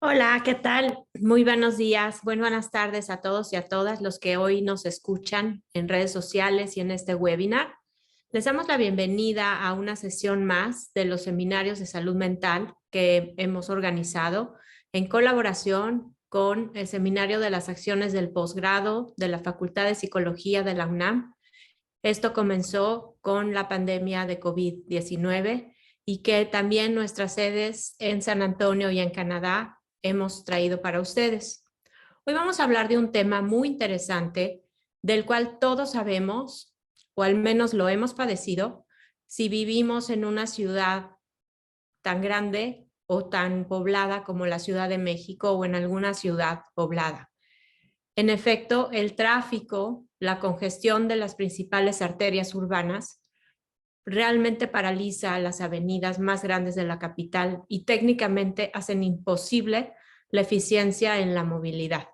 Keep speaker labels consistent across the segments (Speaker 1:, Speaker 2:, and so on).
Speaker 1: Hola, ¿qué tal? Muy buenos días, buenas tardes a todos y a todas los que hoy nos escuchan en redes sociales y en este webinar. Les damos la bienvenida a una sesión más de los seminarios de salud mental que hemos organizado en colaboración con el Seminario de las Acciones del Posgrado de la Facultad de Psicología de la UNAM. Esto comenzó con la pandemia de COVID-19 y que también nuestras sedes en San Antonio y en Canadá hemos traído para ustedes. Hoy vamos a hablar de un tema muy interesante del cual todos sabemos, o al menos lo hemos padecido, si vivimos en una ciudad tan grande o tan poblada como la Ciudad de México o en alguna ciudad poblada. En efecto, el tráfico, la congestión de las principales arterias urbanas realmente paraliza las avenidas más grandes de la capital y técnicamente hacen imposible la eficiencia en la movilidad.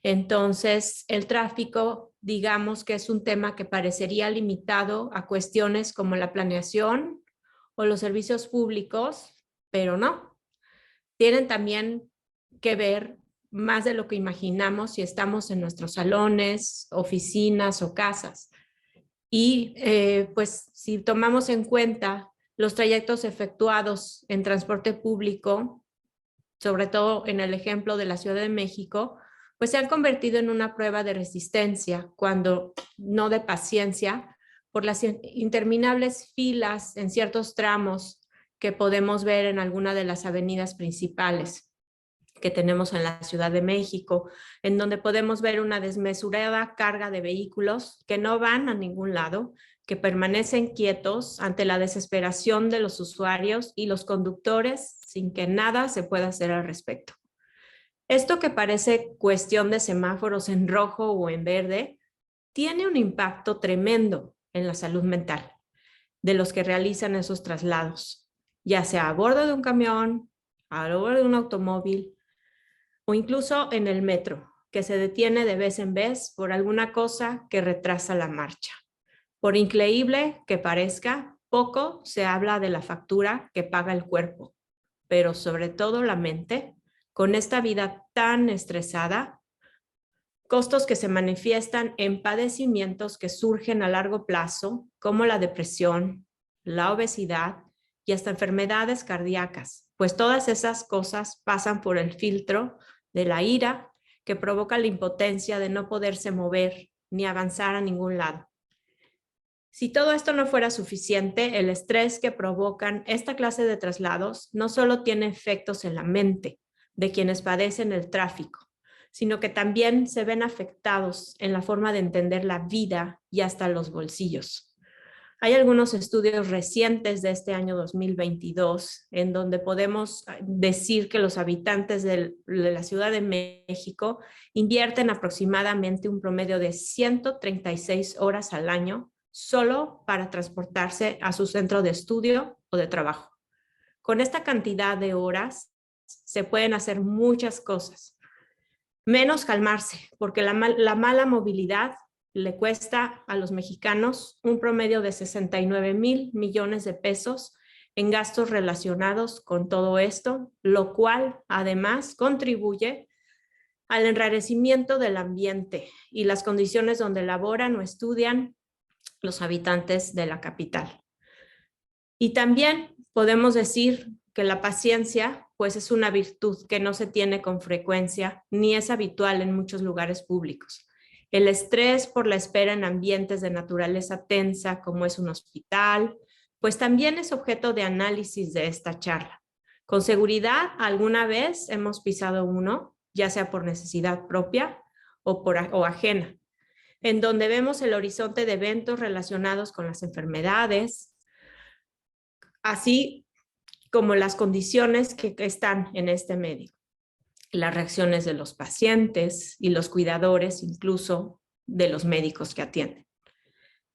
Speaker 1: Entonces, el tráfico, digamos que es un tema que parecería limitado a cuestiones como la planeación o los servicios públicos, pero no. Tienen también que ver más de lo que imaginamos si estamos en nuestros salones, oficinas o casas. Y pues si tomamos en cuenta los trayectos efectuados en transporte público, sobre todo en el ejemplo de la Ciudad de México, pues se han convertido en una prueba de resistencia, cuando no de paciencia, por las interminables filas en ciertos tramos que podemos ver en alguna de las avenidas principales que tenemos en la Ciudad de México, en donde podemos ver una desmesurada carga de vehículos que no van a ningún lado, que permanecen quietos ante la desesperación de los usuarios y los conductores sin que nada se pueda hacer al respecto. Esto que parece cuestión de semáforos en rojo o en verde, tiene un impacto tremendo en la salud mental de los que realizan esos traslados, ya sea a bordo de un camión, a bordo de un automóvil, o incluso en el metro, que se detiene de vez en vez por alguna cosa que retrasa la marcha. Por increíble que parezca, poco se habla de la factura que paga el cuerpo, pero sobre todo la mente, con esta vida tan estresada, costos que se manifiestan en padecimientos que surgen a largo plazo, como la depresión, la obesidad y hasta enfermedades cardíacas, pues todas esas cosas pasan por el filtro de la ira que provoca la impotencia de no poderse mover ni avanzar a ningún lado. Si todo esto no fuera suficiente, el estrés que provocan esta clase de traslados no solo tiene efectos en la mente de quienes padecen el tráfico, sino que también se ven afectados en la forma de entender la vida y hasta los bolsillos. Hay algunos estudios recientes de este año 2022 en donde podemos decir que los habitantes de la Ciudad de México invierten aproximadamente un promedio de 136 horas al año solo para transportarse a su centro de estudio o de trabajo. Con esta cantidad de horas se pueden hacer muchas cosas, menos calmarse, porque la mala movilidad le cuesta a los mexicanos un promedio de 69,000 millones de pesos en gastos relacionados con todo esto, lo cual además contribuye al enrarecimiento del ambiente y las condiciones donde laboran o estudian los habitantes de la capital. Y también podemos decir que la paciencia, pues es una virtud que no se tiene con frecuencia ni es habitual en muchos lugares públicos. El estrés por la espera en ambientes de naturaleza tensa, como es un hospital, pues también es objeto de análisis de esta charla. Con seguridad, alguna vez hemos pisado uno, ya sea por necesidad propia o ajena, en donde vemos el horizonte de eventos relacionados con las enfermedades, así como las condiciones que están en este medio, las reacciones de los pacientes y los cuidadores, incluso de los médicos que atienden.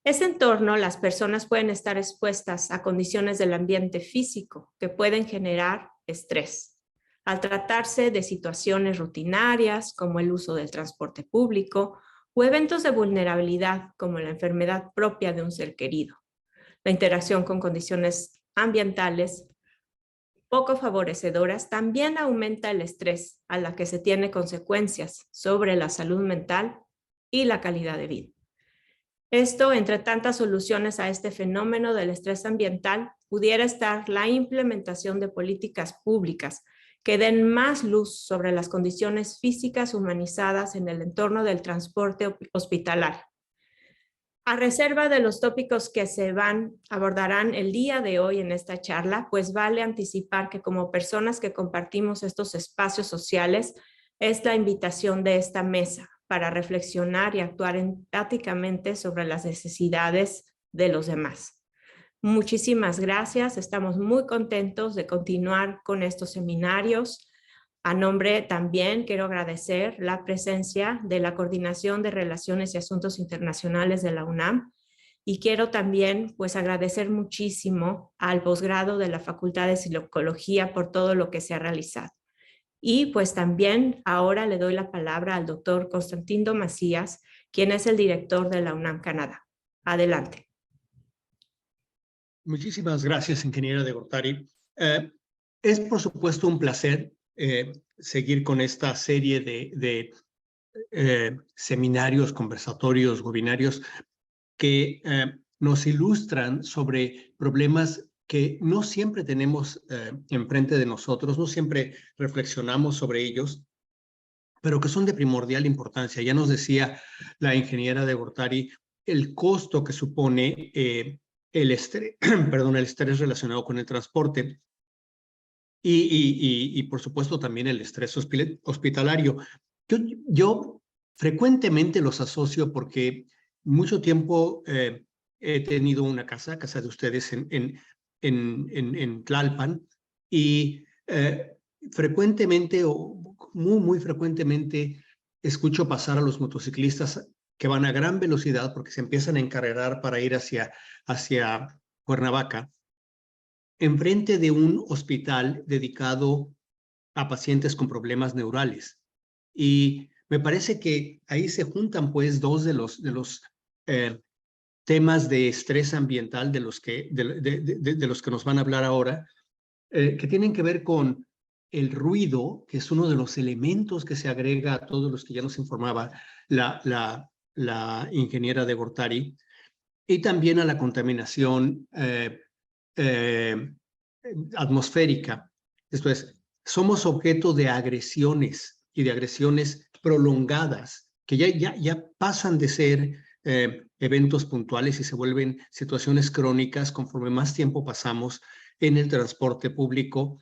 Speaker 1: Ese entorno, las personas pueden estar expuestas a condiciones del ambiente físico que pueden generar estrés. Al tratarse de situaciones rutinarias como el uso del transporte público o eventos de vulnerabilidad como la enfermedad propia de un ser querido. La interacción con condiciones ambientales poco favorecedoras, también aumenta el estrés, a la que se tiene consecuencias sobre la salud mental y la calidad de vida. Esto, entre tantas soluciones a este fenómeno del estrés ambiental, pudiera estar la implementación de políticas públicas que den más luz sobre las condiciones físicas humanizadas en el entorno del transporte hospitalario. A reserva de los tópicos que abordarán el día de hoy en esta charla, pues vale anticipar que como personas que compartimos estos espacios sociales, es la invitación de esta mesa para reflexionar y actuar empáticamente sobre las necesidades de los demás. Muchísimas gracias, estamos muy contentos de continuar con estos seminarios. A nombre también quiero agradecer la presencia de la Coordinación de Relaciones y Asuntos Internacionales de la UNAM y quiero también pues agradecer muchísimo al posgrado de la Facultad de Psicología por todo lo que se ha realizado. Y pues también ahora le doy la palabra al doctor Constantino Macías, quien es el director de la UNAM Canadá. Adelante.
Speaker 2: Muchísimas gracias, ingeniera de Gortari. Es por supuesto un placer seguir con esta serie de seminarios, conversatorios, webinarios que nos ilustran sobre problemas que no siempre tenemos enfrente de nosotros, no siempre reflexionamos sobre ellos, pero que son de primordial importancia. Ya nos decía la ingeniera de Gortari el costo que supone el estrés, el estrés relacionado con el transporte y por supuesto también el estrés hospitalario. Yo frecuentemente los asocio porque mucho tiempo he tenido una casa de ustedes en Tlalpan, y frecuentemente o muy frecuentemente escucho pasar a los motociclistas que van a gran velocidad porque se empiezan a encarrerar para ir hacia Cuernavaca, enfrente de un hospital dedicado a pacientes con problemas neurales. Y me parece que ahí se juntan pues dos de los temas de estrés ambiental de los que nos van a hablar ahora, que tienen que ver con el ruido, que es uno de los elementos que se agrega a todos los que ya nos informaba la ingeniera de Gortari, y también a la contaminación atmosférica. Esto es, somos objeto de agresiones y de agresiones prolongadas que ya pasan de ser eventos puntuales y se vuelven situaciones crónicas conforme más tiempo pasamos en el transporte público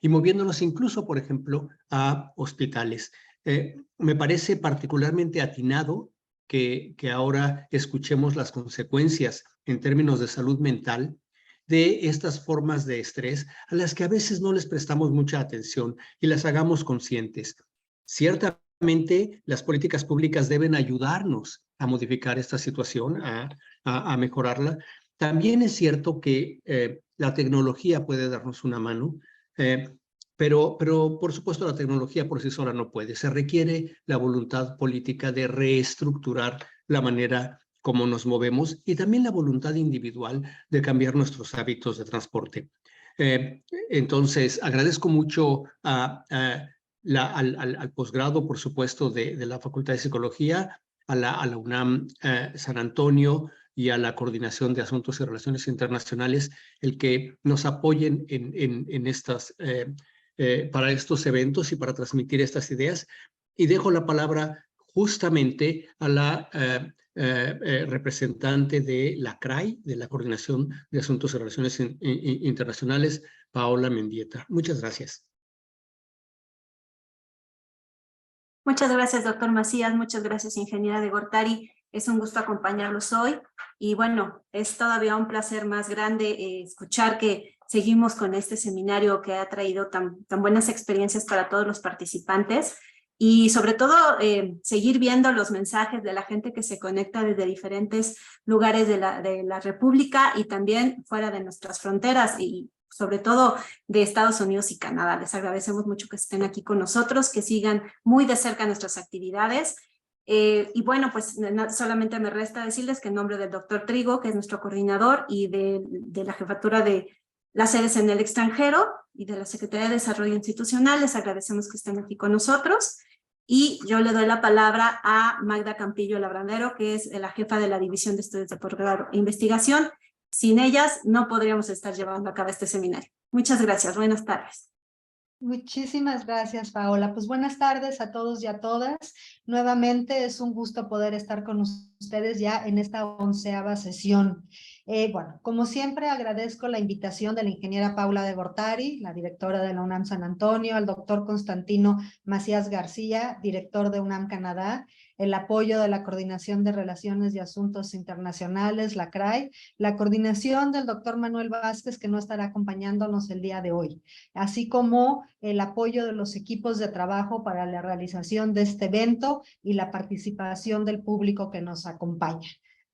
Speaker 2: y moviéndonos incluso, por ejemplo, a hospitales. Me parece particularmente atinado que ahora escuchemos las consecuencias en términos de salud mental de estas formas de estrés a las que a veces no les prestamos mucha atención y las hagamos conscientes. Ciertamente, las políticas públicas deben ayudarnos a modificar esta situación, a mejorarla. También es cierto que la tecnología puede darnos una mano, pero por supuesto la tecnología por sí sola no puede. Se requiere la voluntad política de reestructurar la manera como nos movemos y también la voluntad individual de cambiar nuestros hábitos de transporte. Entonces, agradezco mucho al posgrado, por supuesto, de la Facultad de Psicología, a la UNAM San Antonio y a la Coordinación de Asuntos y Relaciones Internacionales, el que nos apoyen en estas, para estos eventos y para transmitir estas ideas. Y dejo la palabra justamente a la representante de la CRAI, de la Coordinación de Asuntos y Relaciones Internacionales, Paola Mendieta. Muchas gracias.
Speaker 3: Muchas gracias, doctor Macías. Muchas gracias, ingeniera de Gortari. Es un gusto acompañarlos hoy. Y bueno, es todavía un placer más grande escuchar que seguimos con este seminario que ha traído tan buenas experiencias para todos los participantes. Y sobre todo, seguir viendo los mensajes de la gente que se conecta desde diferentes lugares de la República y también fuera de nuestras fronteras y sobre todo de Estados Unidos y Canadá. Les agradecemos mucho que estén aquí con nosotros, que sigan muy de cerca nuestras actividades. Y bueno, pues solamente me resta decirles que en nombre del doctor Trigo, que es nuestro coordinador, y de la jefatura de las sedes en el extranjero, y de la Secretaría de Desarrollo Institucional. Les agradecemos que estén aquí con nosotros. Y yo le doy la palabra a Magda Campillo Labrandero, que es la jefa de la División de Estudios de Posgrado e Investigación. Sin ellas no podríamos estar llevando a cabo este seminario. Muchas gracias. Buenas tardes.
Speaker 4: Muchísimas gracias, Paola. Pues buenas tardes a todos y a todas. Nuevamente es un gusto poder estar con ustedes ya en esta 11ª sesión. Bueno, como siempre agradezco la invitación de la ingeniera Paula de Gortari, la directora de la UNAM San Antonio, al doctor Constantino Macías García, director de UNAM Canadá, el apoyo de la Coordinación de Relaciones y Asuntos Internacionales, la CRAI, la coordinación del doctor Manuel Vázquez, que no estará acompañándonos el día de hoy, así como el apoyo de los equipos de trabajo para la realización de este evento y la participación del público que nos acompaña.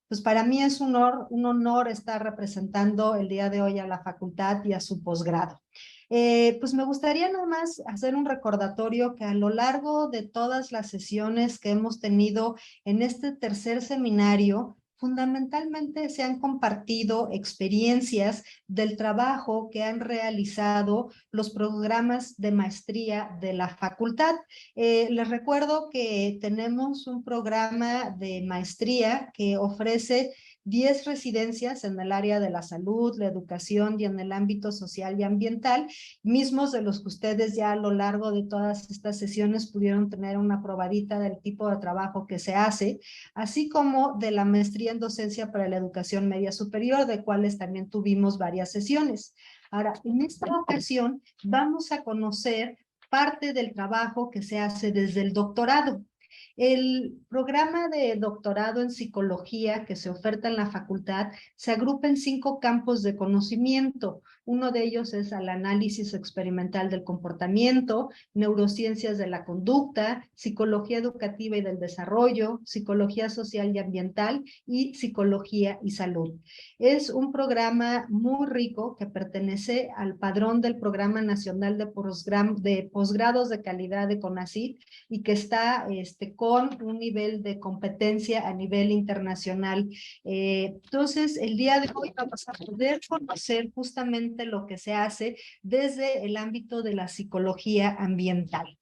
Speaker 4: Pues para mí es un honor estar representando el día de hoy a la facultad y a su posgrado. Pues me gustaría nomás hacer un recordatorio que a lo largo de todas las sesiones que hemos tenido en este tercer seminario, fundamentalmente se han compartido experiencias del trabajo que han realizado los programas de maestría de la facultad. Les recuerdo que tenemos un programa de maestría que ofrece 10 residencias en el área de la salud, la educación y en el ámbito social y ambiental, mismos de los que ustedes ya a lo largo de todas estas sesiones pudieron tener una probadita del tipo de trabajo que se hace, así como de la maestría en docencia para la educación media superior, de cuales también tuvimos varias sesiones. Ahora, en esta ocasión vamos a conocer parte del trabajo que se hace desde el doctorado. El programa de doctorado en psicología que se oferta en la facultad se agrupa en 5 campos de conocimiento. Uno de ellos es el análisis experimental del comportamiento, neurociencias de la conducta, psicología educativa y del desarrollo, psicología social y ambiental y psicología y salud. Es un programa muy rico que pertenece al padrón del Programa Nacional de Posgrados de Calidad de CONACYT y que está con un nivel de competencia a nivel internacional. Entonces, el día de hoy vamos a poder conocer justamente lo que se hace desde el ámbito de la psicología ambiental.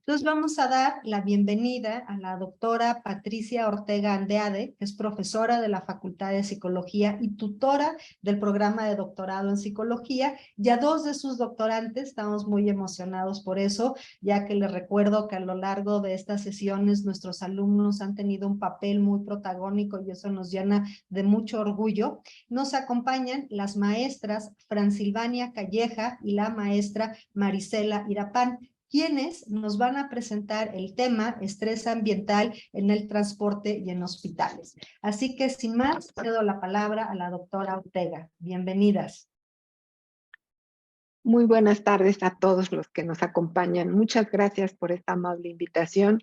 Speaker 4: Entonces vamos a dar la bienvenida a la doctora Patricia Ortega Andeade, que es profesora de la Facultad de Psicología y tutora del programa de doctorado en psicología, y a 2 de sus doctorantes. Estamos muy emocionados por eso, ya que les recuerdo que a lo largo de estas sesiones nuestros alumnos han tenido un papel muy protagónico y eso nos llena de mucho orgullo. Nos acompañan las maestras Fransilvania Calleja y la maestra Marisela Irapán, quienes nos van a presentar el tema estrés ambiental en el transporte y en hospitales. Así que sin más, cedo la palabra a la doctora Ortega. Bienvenidas.
Speaker 5: Muy buenas tardes a todos los que nos acompañan. Muchas gracias por esta amable invitación.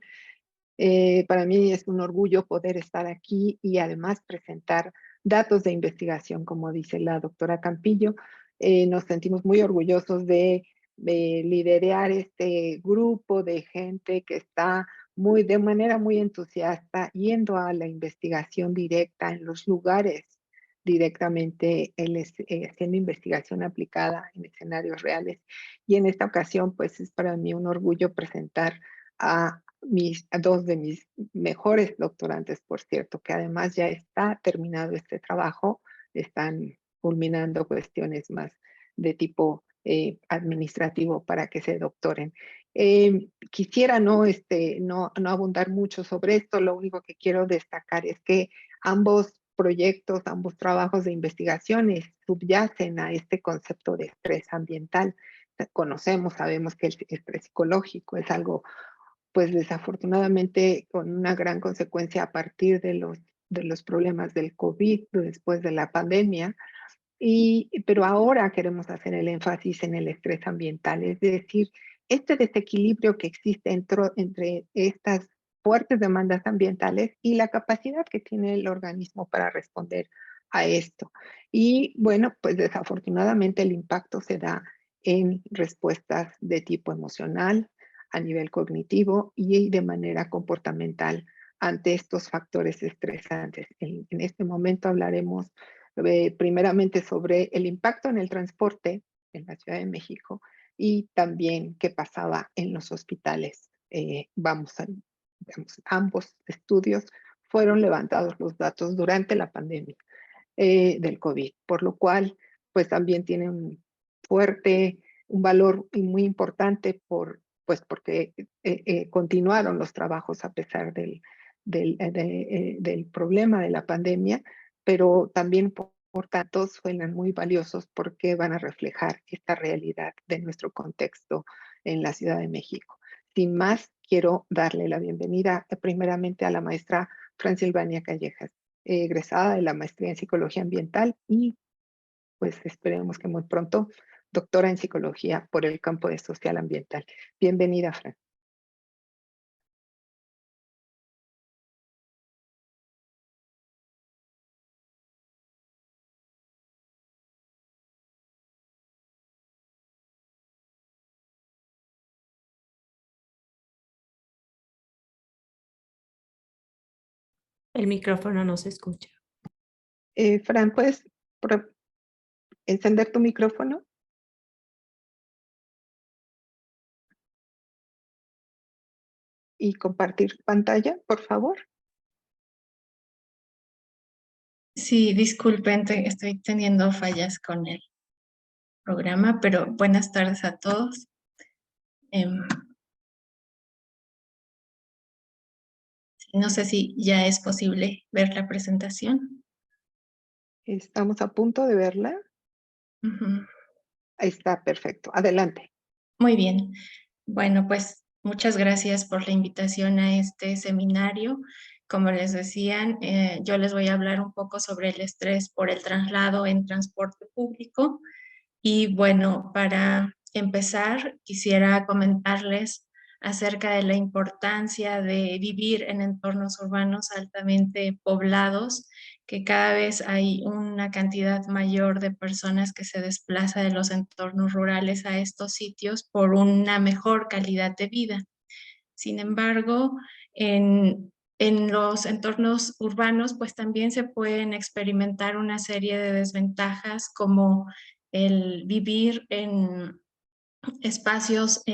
Speaker 5: Para mí es un orgullo poder estar aquí y además presentar datos de investigación, como dice la doctora Campillo. Nos sentimos muy orgullosos de liderar este grupo de gente que está de manera muy entusiasta yendo a la investigación directa en los lugares, directamente haciendo investigación aplicada en escenarios reales. Y en esta ocasión, pues es para mí un orgullo presentar a 2 de mis mejores doctorantes, por cierto, que además ya está terminado este trabajo, están culminando cuestiones más de tipo administrativo para que se doctoren. Quisiera no abundar mucho sobre esto, lo único que quiero destacar es que ambos proyectos, ambos trabajos de investigación subyacen a este concepto de estrés ambiental. Sabemos que el estrés psicológico es algo, pues desafortunadamente, con una gran consecuencia a partir de los problemas del COVID después de la pandemia. Pero ahora queremos hacer el énfasis en el estrés ambiental, es decir, este desequilibrio que existe entre estas fuertes demandas ambientales y la capacidad que tiene el organismo para responder a esto. Y bueno, pues desafortunadamente el impacto se da en respuestas de tipo emocional, a nivel cognitivo y de manera comportamental ante estos factores estresantes. En este momento hablaremos primeramente sobre el impacto en el transporte en la Ciudad de México y también qué pasaba en los hospitales. Ambos estudios fueron levantados los datos durante la pandemia del COVID, por lo cual pues también tiene un valor y muy importante porque continuaron los trabajos a pesar del problema de la pandemia, pero también por tanto suenan muy valiosos porque van a reflejar esta realidad de nuestro contexto en la Ciudad de México. Sin más, quiero darle la bienvenida primeramente a la maestra Fransilvania Callejas, egresada de la maestría en Psicología Ambiental y pues esperemos que muy pronto doctora en Psicología por el campo de Social Ambiental. Bienvenida, Fran.
Speaker 1: El micrófono no se escucha.
Speaker 5: Fran, ¿puedes encender tu micrófono? Y compartir pantalla, por favor.
Speaker 6: Sí, disculpen, estoy teniendo fallas con el programa, pero buenas tardes a todos. No sé si ya es posible ver la presentación.
Speaker 5: Estamos a punto de verla. Ahí está, perfecto. Adelante.
Speaker 6: Muy bien. Bueno, pues muchas gracias por la invitación a este seminario. Como les decían, yo les voy a hablar un poco sobre el estrés por el traslado en transporte público. Y bueno, para empezar, quisiera comentarles acerca de la importancia de vivir en entornos urbanos altamente poblados, que cada vez hay una cantidad mayor de personas que se desplaza de los entornos rurales a estos sitios por una mejor calidad de vida. Sin embargo, en los entornos urbanos, pues también se pueden experimentar una serie de desventajas como el vivir en espacios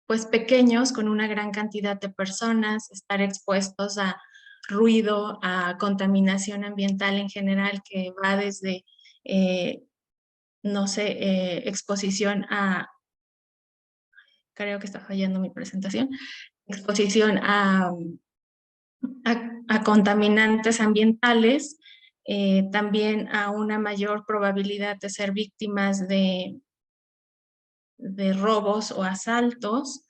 Speaker 6: pues pequeños con una gran cantidad de personas, estar expuestos a ruido, a contaminación ambiental en general que va desde, no sé, exposición a, creo que está fallando mi presentación, exposición a contaminantes ambientales, también a una mayor probabilidad de ser víctimas de robos o asaltos,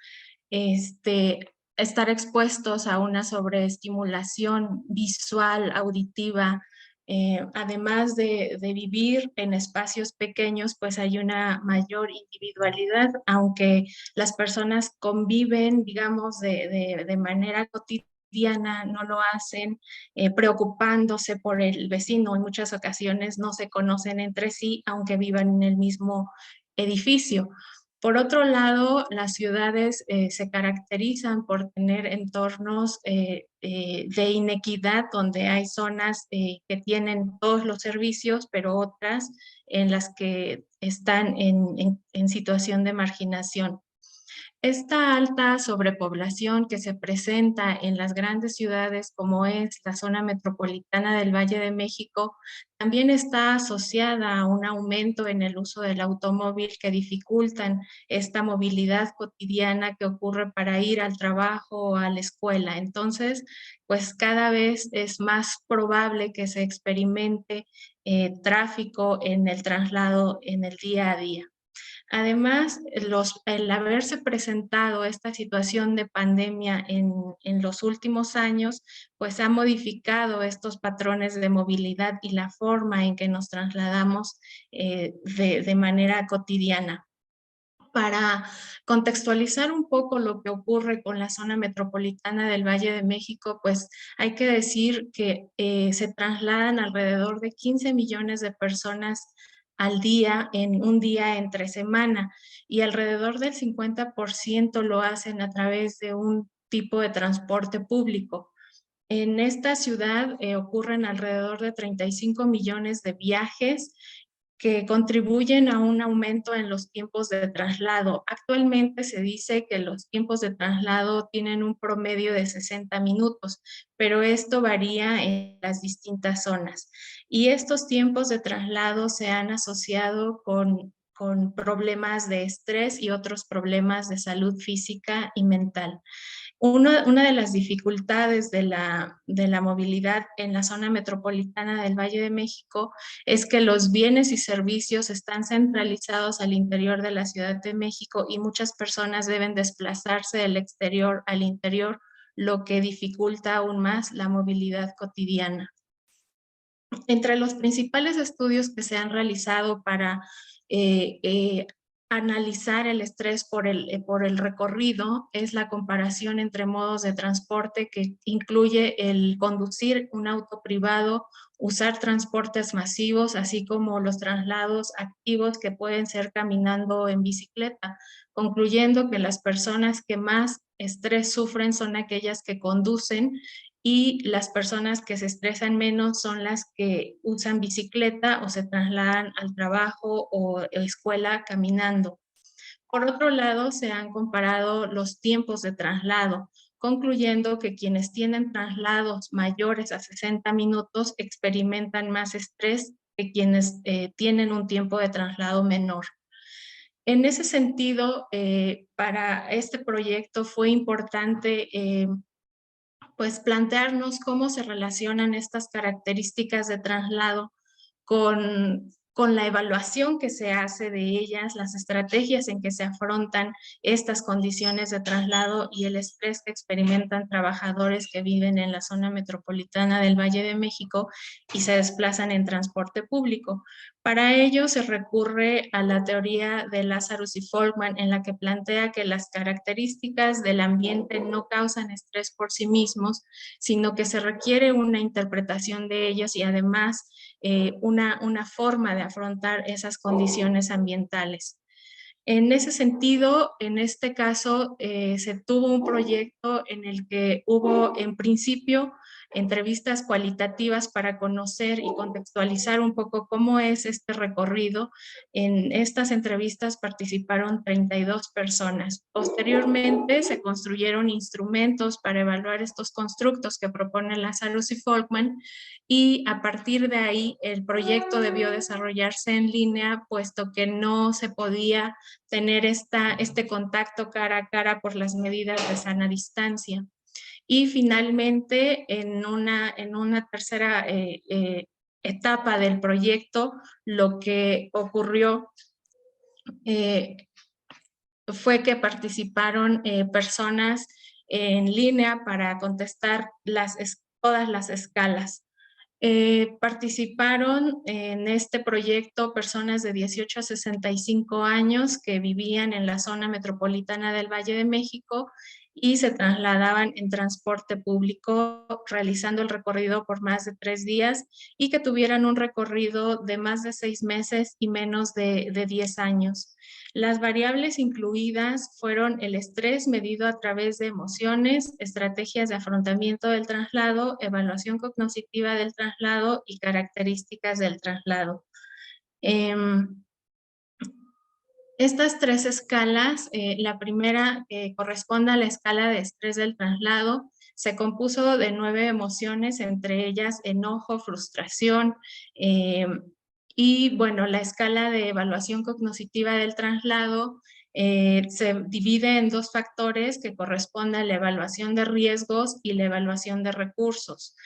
Speaker 6: estar expuestos a una sobreestimulación visual, auditiva, además de vivir en espacios pequeños, pues hay una mayor individualidad, aunque las personas conviven, digamos, de manera cotidiana, no lo hacen preocupándose por el vecino. En muchas ocasiones no se conocen entre sí, aunque vivan en el mismo edificio. Por otro lado, las ciudades se caracterizan por tener entornos de inequidad, donde hay zonas que tienen todos los servicios, pero otras en las que están en situación de marginación. Esta alta sobrepoblación que se presenta en las grandes ciudades como es la zona metropolitana del Valle de México, también está asociada a un aumento en el uso del automóvil que dificultan esta movilidad cotidiana que ocurre para ir al trabajo o a la escuela. Entonces, pues cada vez es más probable que se experimente tráfico en el traslado en el día a día. Además, el haberse presentado esta situación de pandemia en los últimos años, pues ha modificado estos patrones de movilidad y la forma en que nos trasladamos de manera cotidiana. Para contextualizar un poco lo que ocurre con la zona metropolitana del Valle de México, pues hay que decir que se trasladan alrededor de 15 millones de personas al día, en un día entre semana, y alrededor del 50% lo hacen a través de un tipo de transporte público. En esta ciudad ocurren alrededor de 35 millones de viajes que contribuyen a un aumento en los tiempos de traslado. Actualmente se dice que los tiempos de traslado tienen un promedio de 60 minutos, pero esto varía en las distintas zonas. Y estos tiempos de traslado se han asociado con problemas de estrés y otros problemas de salud física y mental. Una de las dificultades de la movilidad en la zona metropolitana del Valle de México es que los bienes y servicios están centralizados al interior de la Ciudad de México y muchas personas deben desplazarse del exterior al interior, lo que dificulta aún más la movilidad cotidiana. Entre los principales estudios que se han realizado para analizar el estrés por el recorrido es la comparación entre modos de transporte, que incluye el conducir un auto privado, usar transportes masivos, así como los traslados activos que pueden ser caminando o en bicicleta, concluyendo que las personas que más estrés sufren son aquellas que conducen y las personas que se estresan menos son las que usan bicicleta o se trasladan al trabajo o escuela caminando. Por otro lado, se han comparado los tiempos de traslado, concluyendo que quienes tienen traslados mayores a 60 minutos experimentan más estrés que quienes tienen un tiempo de traslado menor. En ese sentido, para este proyecto fue importante pues plantearnos cómo se relacionan estas características de traslado con la evaluación que se hace de ellas, las estrategias en que se afrontan estas condiciones de traslado y el estrés que experimentan trabajadores que viven en la zona metropolitana del Valle de México y se desplazan en transporte público. Para ello se recurre a la teoría de Lazarus y Folkman, en la que plantea que las características del ambiente no causan estrés por sí mismos, sino que se requiere una interpretación de ellos y además una forma de afrontar esas condiciones ambientales. En ese sentido, en este caso, se tuvo un proyecto en el que hubo, en principio, entrevistas cualitativas para conocer y contextualizar un poco cómo es este recorrido. En estas entrevistas participaron 32 personas. Posteriormente, se construyeron instrumentos para evaluar estos constructos que proponen Lazarus y Folkman, y a partir de ahí el proyecto debió desarrollarse en línea, puesto que no se podía tener este contacto cara a cara por las medidas de sana distancia. Y finalmente, en una tercera etapa del proyecto, lo que ocurrió fue que participaron personas en línea para contestar todas las escalas. Participaron en este proyecto personas de 18 a 65 años que vivían en la zona metropolitana del Valle de México y se trasladaban en transporte público, realizando el recorrido por más de 3 días y que tuvieran un recorrido de más de 6 meses y menos de 10 años. Las variables incluidas fueron el estrés medido a través de emociones, estrategias de afrontamiento del traslado, evaluación cognitiva del traslado y características del traslado. Estas 3 escalas, la primera corresponde a la escala de estrés del traslado, se compuso de 9 emociones, entre ellas enojo, frustración, y bueno, la escala de evaluación cognitiva del traslado se divide en 2 factores que corresponden a la evaluación de riesgos y la evaluación de recursos.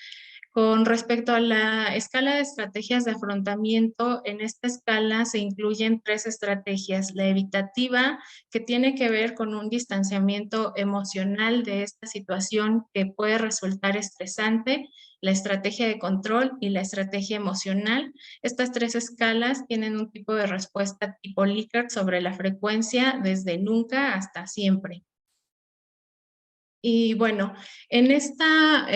Speaker 6: Con respecto a la escala de estrategias de afrontamiento, en esta escala se incluyen 3 estrategias. La evitativa, que tiene que ver con un distanciamiento emocional de esta situación que puede resultar estresante, la estrategia de control y la estrategia emocional. Estas 3 escalas tienen un tipo de respuesta tipo Likert sobre la frecuencia desde nunca hasta siempre. Y bueno, en esta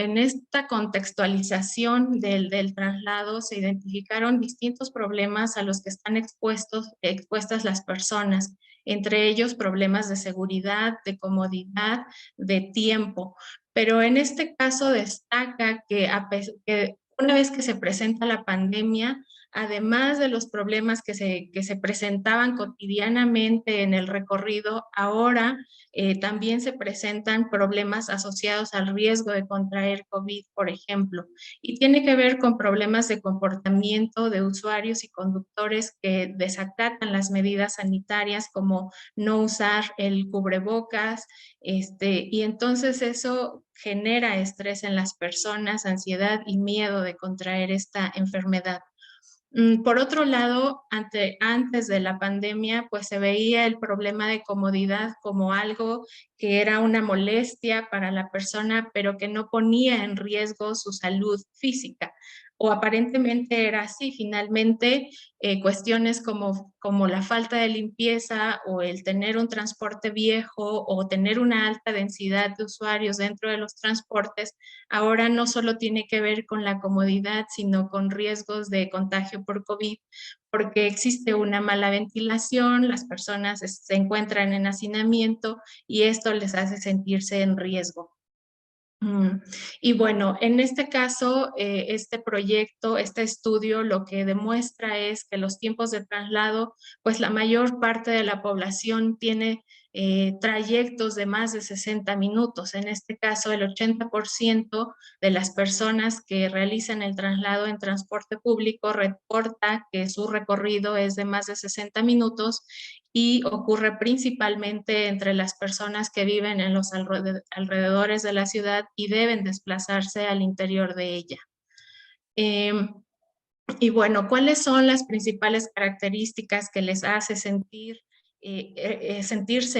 Speaker 6: contextualización del traslado se identificaron distintos problemas a los que están expuestas las personas, entre ellos problemas de seguridad, de comodidad, de tiempo. Pero en este caso destaca que Una vez que se presenta la pandemia, además de los problemas que se presentaban cotidianamente en el recorrido, ahora también se presentan problemas asociados al riesgo de contraer COVID, por ejemplo, y tiene que ver con problemas de comportamiento de usuarios y conductores que desacatan las medidas sanitarias, como no usar el cubrebocas, y entonces eso genera estrés en las personas, ansiedad y miedo de contraer esta enfermedad. Por otro lado, antes de la pandemia, pues se veía el problema de comodidad como algo que era una molestia para la persona, pero que no ponía en riesgo su salud física. O aparentemente era así. Finalmente, cuestiones como la falta de limpieza o el tener un transporte viejo o tener una alta densidad de usuarios dentro de los transportes, ahora no solo tiene que ver con la comodidad, sino con riesgos de contagio por COVID, porque existe una mala ventilación, las personas se encuentran en hacinamiento y esto les hace sentirse en riesgo. Y bueno, en este caso, este proyecto, este estudio, lo que demuestra es que los tiempos de traslado, pues la mayor parte de la población tiene trayectos de más de 60 minutos. En este caso, el 80% de las personas que realizan el traslado en transporte público reporta que su recorrido es de más de 60 minutos y ocurre principalmente entre las personas que viven en los alrededores de la ciudad y deben desplazarse al interior de ella. Y bueno, ¿cuáles son las principales características que les hace sentirse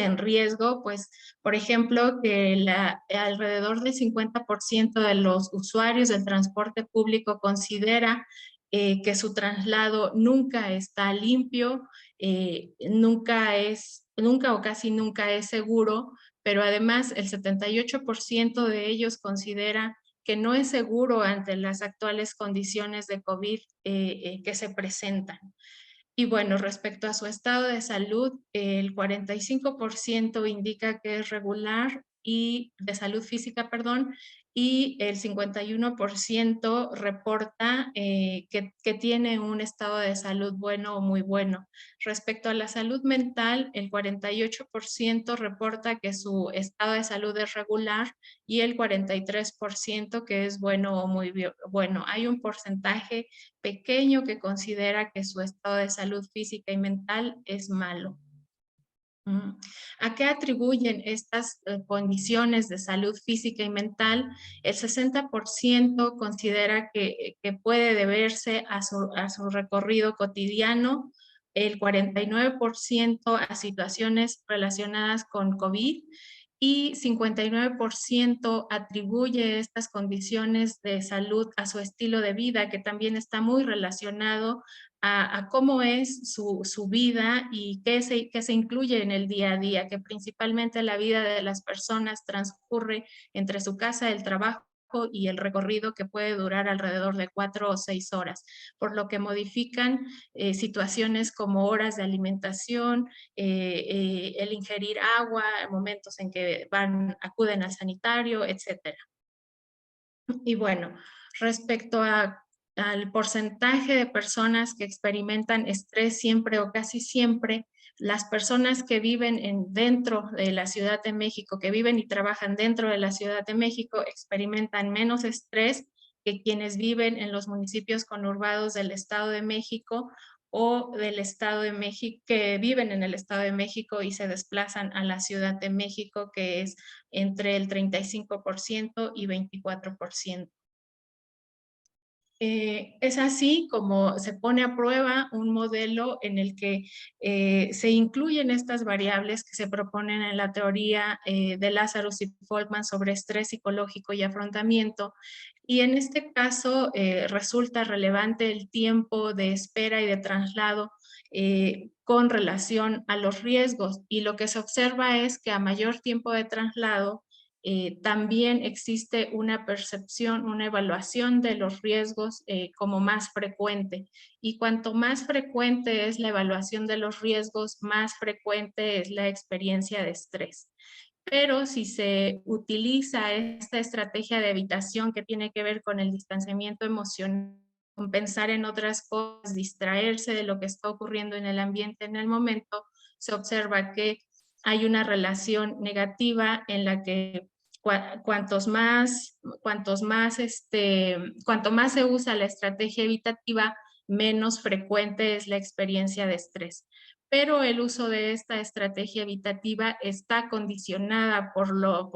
Speaker 6: en riesgo? Pues, por ejemplo, que alrededor del 50% de los usuarios del transporte público considera que su traslado nunca está limpio, nunca o casi nunca es seguro, pero además el 78% de ellos considera que no es seguro ante las actuales condiciones de COVID que se presentan. Y bueno, respecto a su estado de salud, el 45% indica que es regular y de salud física, perdón, y el 51% reporta que tiene un estado de salud bueno o muy bueno. Respecto a la salud mental, el 48% reporta que su estado de salud es regular y el 43% que es bueno o muy bueno. Hay un porcentaje pequeño que considera que su estado de salud física y mental es malo. ¿A qué atribuyen estas condiciones de salud física y mental? El 60% considera que puede deberse a su recorrido cotidiano, el 49% a situaciones relacionadas con COVID y 59% atribuye estas condiciones de salud a su estilo de vida, que también está muy relacionado a cómo es su vida y qué se incluye en el día a día, que principalmente la vida de las personas transcurre entre su casa, el trabajo y el recorrido, que puede durar alrededor de 4 o 6 horas, por lo que modifican situaciones como horas de alimentación, el ingerir agua, momentos en que acuden al sanitario, etc. Y bueno, respecto al porcentaje de personas que experimentan estrés siempre o casi siempre, las personas que viven dentro de la Ciudad de México, que viven y trabajan dentro de la Ciudad de México, experimentan menos estrés que quienes viven en los municipios conurbados del Estado de México o del Estado de México, que viven en el Estado de México y se desplazan a la Ciudad de México, que es entre el 35% y 24%. Es así como se pone a prueba un modelo en el que se incluyen estas variables que se proponen en la teoría de Lazarus y Folkman sobre estrés psicológico y afrontamiento. Y en este caso resulta relevante el tiempo de espera y de traslado con relación a los riesgos. Y lo que se observa es que a mayor tiempo de traslado, también existe una percepción, una evaluación de los riesgos como más frecuente. Y cuanto más frecuente es la evaluación de los riesgos, más frecuente es la experiencia de estrés. Pero si se utiliza esta estrategia de evitación que tiene que ver con el distanciamiento emocional, con pensar en otras cosas, distraerse de lo que está ocurriendo en el ambiente en el momento, se observa que hay una relación negativa en la que cuanto más se usa la estrategia evitativa, menos frecuente es la experiencia de estrés. Pero el uso de esta estrategia evitativa está condicionada por la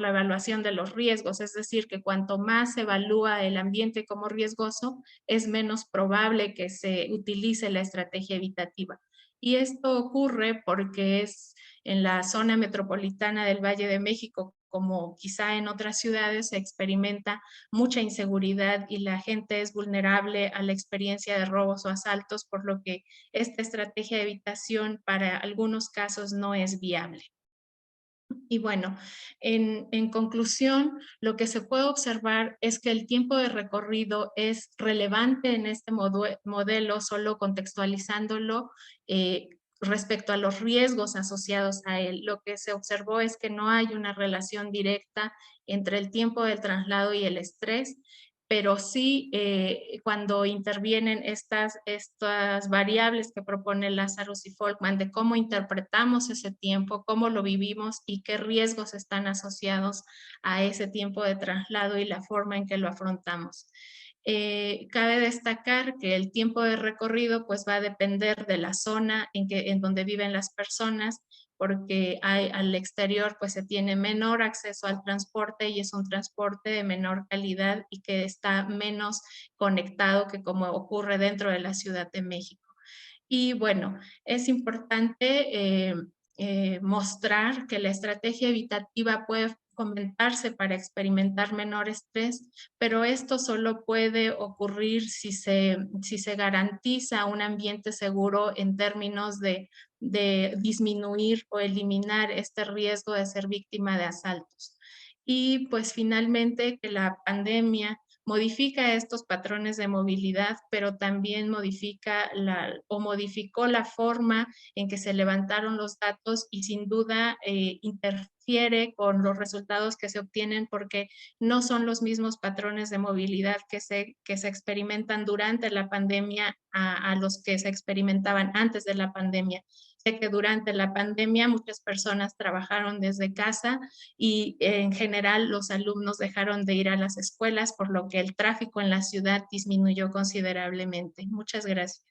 Speaker 6: evaluación de los riesgos, es decir, que cuanto más se evalúa el ambiente como riesgoso, es menos probable que se utilice la estrategia evitativa. Y esto ocurre porque es en la zona metropolitana del Valle de México, como quizá en otras ciudades, se experimenta mucha inseguridad y la gente es vulnerable a la experiencia de robos o asaltos, por lo que esta estrategia de evitación para algunos casos no es viable. Y bueno, en conclusión, lo que se puede observar es que el tiempo de recorrido es relevante en este modelo, solo contextualizándolo respecto a los riesgos asociados a él. Lo que se observó es que no hay una relación directa entre el tiempo del traslado y el estrés, pero sí cuando intervienen estas variables que propone Lazarus y Folkman de cómo interpretamos ese tiempo, cómo lo vivimos y qué riesgos están asociados a ese tiempo de traslado y la forma en que lo afrontamos. Cabe destacar que el tiempo de recorrido pues va a depender de la zona en donde viven las personas, porque al exterior pues se tiene menor acceso al transporte y es un transporte de menor calidad y que está menos conectado que como ocurre dentro de la Ciudad de México. Y bueno, es importante mostrar que la estrategia evitativa puede fomentarse para experimentar menor estrés, pero esto solo puede ocurrir si se garantiza un ambiente seguro en términos de disminuir o eliminar este riesgo de ser víctima de asaltos. Y pues finalmente que la pandemia modifica estos patrones de movilidad, pero también modificó la forma en que se levantaron los datos y sin duda interfiere con los resultados que se obtienen porque no son los mismos patrones de movilidad que se experimentan durante la pandemia a los que se experimentaban antes de la pandemia. Sé que durante la pandemia muchas personas trabajaron desde casa y en general los alumnos dejaron de ir a las escuelas, por lo que el tráfico en la ciudad disminuyó considerablemente. Muchas gracias.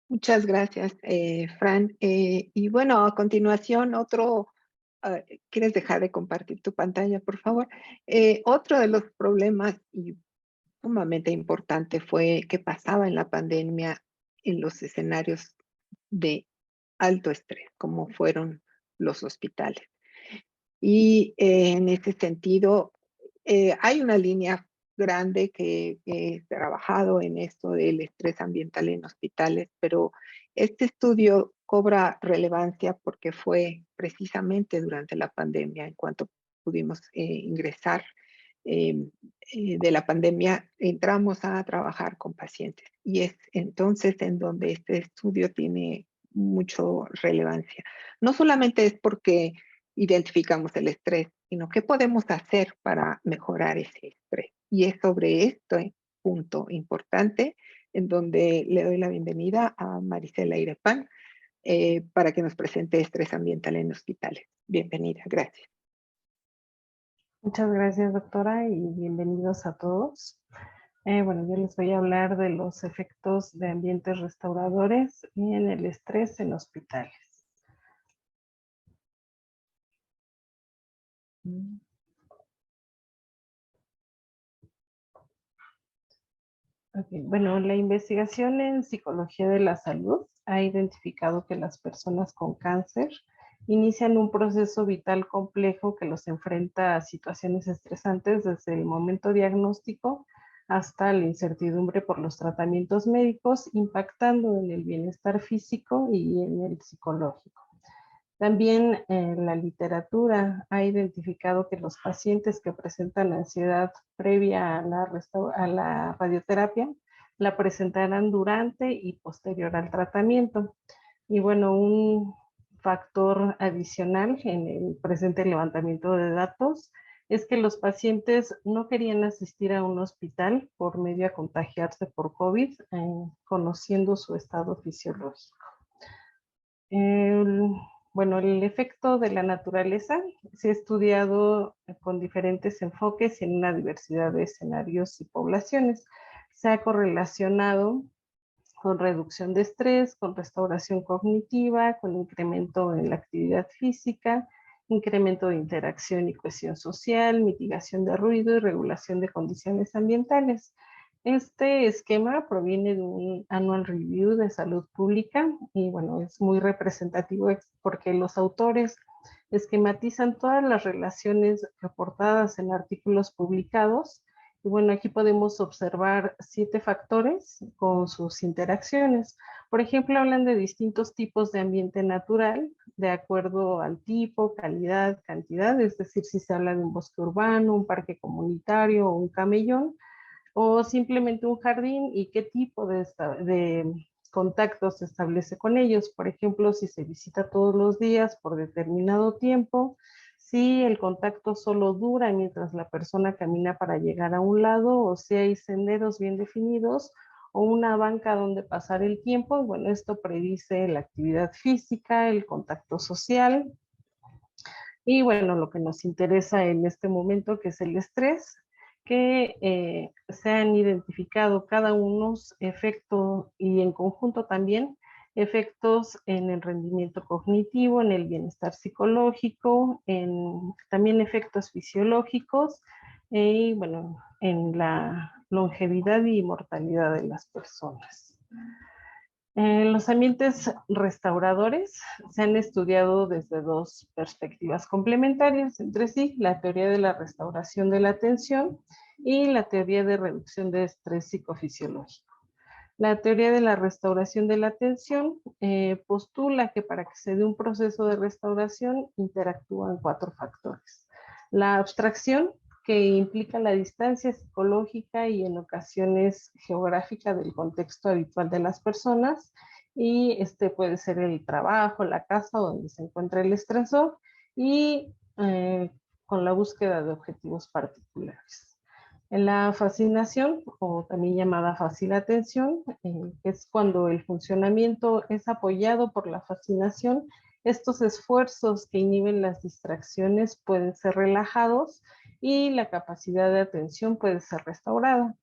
Speaker 5: Muchas gracias, Fran. Y bueno, a continuación, ¿quieres dejar de compartir tu pantalla, por favor? Otro de los problemas y sumamente importante fue qué pasaba en la pandemia en los escenarios de alto estrés, como fueron los hospitales. Y en ese sentido, hay una línea grande que he trabajado en esto del estrés ambiental en hospitales, pero este estudio cobra relevancia porque fue precisamente durante la pandemia, en cuanto pudimos ingresar de la pandemia, entramos a trabajar con pacientes. Y es entonces en donde este estudio tiene mucha relevancia. No solamente es porque identificamos el estrés, sino qué podemos hacer para mejorar ese estrés. Y es sobre este punto importante en donde le doy la bienvenida a Marisela Irepán para que nos presente estrés ambiental en hospitales. Bienvenida, gracias.
Speaker 7: Muchas gracias, doctora, y bienvenidos a todos. Bueno, yo les voy a hablar de los efectos de ambientes restauradores en el estrés en hospitales. Okay. Bueno, la investigación en psicología de la salud ha identificado que las personas con cáncer inician un proceso vital complejo que los enfrenta a situaciones estresantes desde el momento diagnóstico hasta la incertidumbre por los tratamientos médicos, impactando en el bienestar físico y en el psicológico. También la literatura ha identificado que los pacientes que presentan ansiedad previa a la radioterapia la presentarán durante y posterior al tratamiento. Y bueno, un factor adicional en el presente levantamiento de datos es que los pacientes no querían asistir a un hospital por medio a contagiarse por COVID, conociendo su estado fisiológico. Bueno, el efecto de la naturaleza se ha estudiado con diferentes enfoques y en una diversidad de escenarios y poblaciones. Se ha correlacionado con reducción de estrés, con restauración cognitiva, con incremento en la actividad física, incremento de interacción y cohesión social, mitigación de ruido y regulación de condiciones ambientales. Este esquema proviene de un Annual Review de Salud Pública y bueno, es muy representativo porque los autores esquematizan todas las relaciones reportadas en artículos publicados. Y bueno, aquí podemos observar 7 factores con sus interacciones. Por ejemplo, hablan de distintos tipos de ambiente natural, de acuerdo al tipo, calidad, cantidad, es decir, si se habla de un bosque urbano, un parque comunitario o un camellón, o simplemente un jardín y qué tipo de contacto se establece con ellos. Por ejemplo, si se visita todos los días por determinado tiempo, si el contacto solo dura mientras la persona camina para llegar a un lado, o si hay senderos bien definidos o una banca donde pasar el tiempo. Bueno, esto predice la actividad física, el contacto social y bueno, lo que nos interesa en este momento, que es el estrés, que se han identificado cada unos efectos y en conjunto también efectos en el rendimiento cognitivo, en el bienestar psicológico, también efectos fisiológicos y bueno, en la longevidad y mortalidad de las personas. Los ambientes restauradores se han estudiado desde 2 perspectivas complementarias entre sí, la teoría de la restauración de la atención y la teoría de reducción de estrés psicofisiológico. La teoría de la restauración de la atención postula que para que se dé un proceso de restauración interactúan 4 factores. La abstracción, que implica la distancia psicológica y en ocasiones geográfica del contexto habitual de las personas, y este puede ser el trabajo, la casa donde se encuentra el estresor, y con la búsqueda de objetivos particulares. En la fascinación, o también llamada fácil atención, es cuando el funcionamiento es apoyado por la fascinación. Estos esfuerzos que inhiben las distracciones pueden ser relajados y la capacidad de atención puede ser restaurada.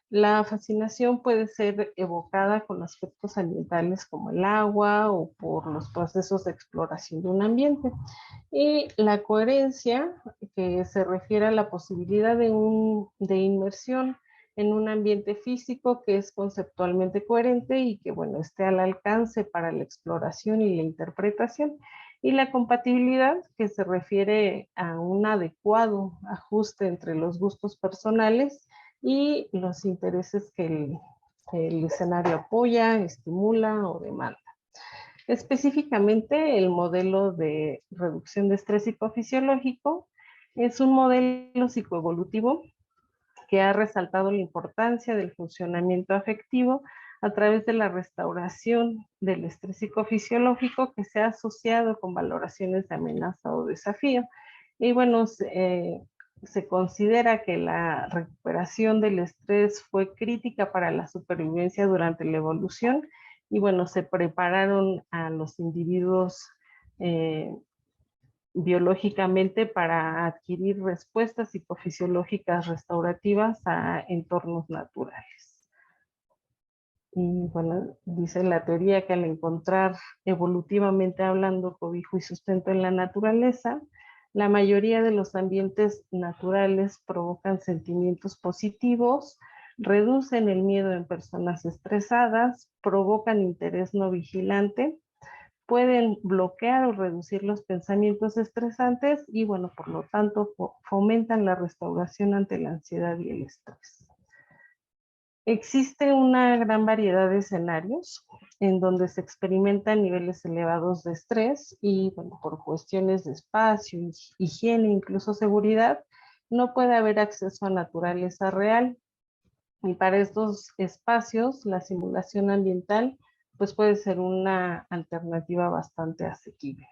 Speaker 7: La fascinación puede ser evocada con aspectos ambientales como el agua o por los procesos de exploración de un ambiente. Y la coherencia, que se refiere a la posibilidad de inmersión en un ambiente físico que es conceptualmente coherente y que, bueno, esté al alcance para la exploración y la interpretación. Y la compatibilidad, que se refiere a un adecuado ajuste entre los gustos personales y los intereses que el escenario apoya, estimula o demanda. Específicamente, el modelo de reducción de estrés psicofisiológico es un modelo psicoevolutivo que ha resaltado la importancia del funcionamiento afectivo a través de la restauración del estrés psicofisiológico que se ha asociado con valoraciones de amenaza o desafío. Y bueno, se considera que la recuperación del estrés fue crítica para la supervivencia durante la evolución y bueno, se prepararon a los individuos biológicamente para adquirir respuestas psicofisiológicas restaurativas a entornos naturales. Y bueno, dice la teoría que al encontrar evolutivamente hablando cobijo y sustento en la naturaleza, la mayoría de los ambientes naturales provocan sentimientos positivos, reducen el miedo en personas estresadas, provocan interés no vigilante, pueden bloquear o reducir los pensamientos estresantes y, bueno, por lo tanto, fomentan la restauración ante la ansiedad y el estrés. Existe una gran variedad de escenarios en donde se experimentan niveles elevados de estrés y, bueno, por cuestiones de espacio, higiene, incluso seguridad, no puede haber acceso a naturaleza real. Y para estos espacios, la simulación ambiental pues puede ser una alternativa bastante asequible.